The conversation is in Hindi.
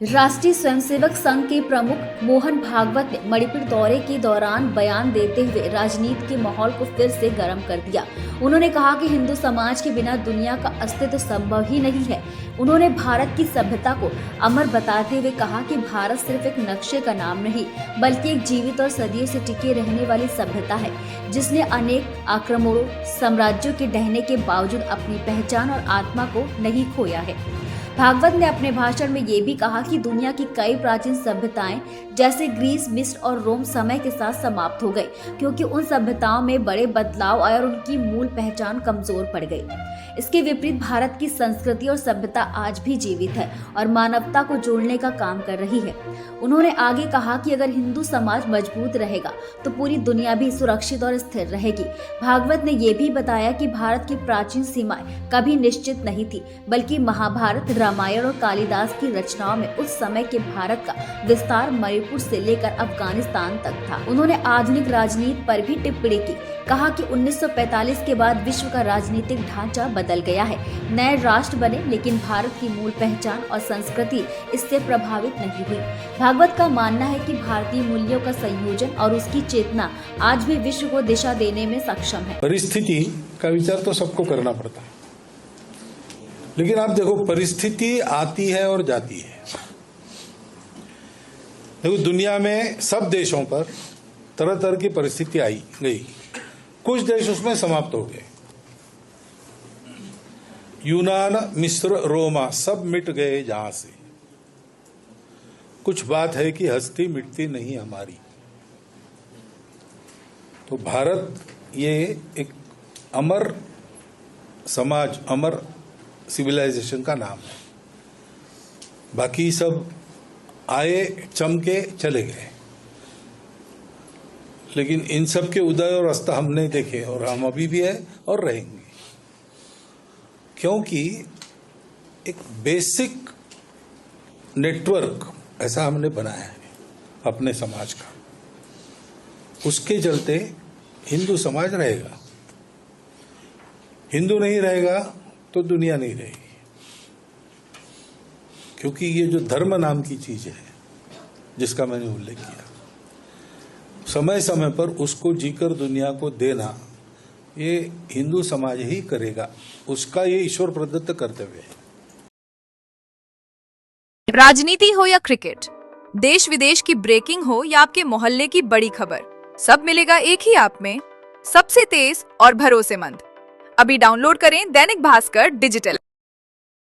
राष्ट्रीय स्वयंसेवक संघ के प्रमुख मोहन भागवत ने मणिपुर दौरे के दौरान बयान देते हुए राजनीति के माहौल को फिर से गर्म कर दिया। उन्होंने कहा कि हिंदू समाज के बिना दुनिया का अस्तित्व संभव ही नहीं है। उन्होंने भारत की सभ्यता को अमर बताते हुए कहा कि भारत सिर्फ एक नक्शे का नाम नहीं, बल्कि एक जीवित और सदियों से टिके रहने वाली सभ्यता है, जिसने अनेक आक्रमणों, साम्राज्यों के ढहने के बावजूद अपनी पहचान और आत्मा को नहीं खोया है। भागवत ने अपने भाषण में ये भी कहा कि दुनिया की कई प्राचीन सभ्यताएं जैसे ग्रीस, मिस्र और रोम समय के साथ समाप्त हो गई, क्योंकि उन सभ्यताओं में बड़े बदलाव आए और उनकी मूल पहचान कमजोर पड़ गई। इसके विपरीत भारत की संस्कृति और सभ्यता आज भी जीवित है और मानवता को जोड़ने का काम कर रही है। उन्होंने आगे कहा कि अगर हिंदू समाज मजबूत रहेगा तो पूरी दुनिया भी सुरक्षित और स्थिर रहेगी। भागवत ने यह भी बताया कि भारत की प्राचीन सीमाएं कभी निश्चित नहीं थी, बल्कि महाभारत, रामायण और कालिदास की रचनाओं में उस समय के भारत का विस्तार मणिपुर से लेकर अफगानिस्तान तक था। उन्होंने आधुनिक राजनीति पर भी टिप्पणी की, कहा कि 1945 के बाद विश्व का राजनीतिक ढांचा बदल गया है, नए राष्ट्र बने, लेकिन भारत की मूल पहचान और संस्कृति इससे प्रभावित नहीं हुई। भागवत का मानना है कि भारतीय मूल्यों का संयोजन और उसकी चेतना आज भी विश्व को दिशा देने में सक्षम है। परिस्थिति का विचार तो सबको करना पड़ता है, लेकिन आप देखो परिस्थिति आती है और जाती है। देखो दुनिया में सब देशों पर तरह तरह की परिस्थिति आई गई, कुछ देश उसमें समाप्त हो गए। यूनान, मिस्र, रोमा सब मिट गए जहां से। कुछ बात है कि हस्ती मिटती नहीं हमारी। तो भारत ये एक अमर समाज, अमर सिविलाइजेशन का नाम है। बाकी सब आए, चमके, चले गए, लेकिन इन सब के उदय और अस्त हम नहीं देखे और हम अभी भी है और रहेंगे, क्योंकि एक बेसिक नेटवर्क ऐसा हमने बनाया है अपने समाज का। उसके चलते हिंदू समाज रहेगा। हिंदू नहीं रहेगा तो दुनिया नहीं रहेगी, क्योंकि ये जो धर्म नाम की चीज है जिसका मैंने उल्लेख किया, समय समय पर उसको जीकर दुनिया को देना ये हिंदू समाज ही करेगा। उसका ये ईश्वर प्रदत्त कर्तव्य है। राजनीति हो या क्रिकेट, देश विदेश की ब्रेकिंग हो या आपके मोहल्ले की बड़ी खबर, सब मिलेगा एक ही ऐप में, सबसे तेज और भरोसेमंद। अभी डाउनलोड करें दैनिक भास्कर डिजिटल।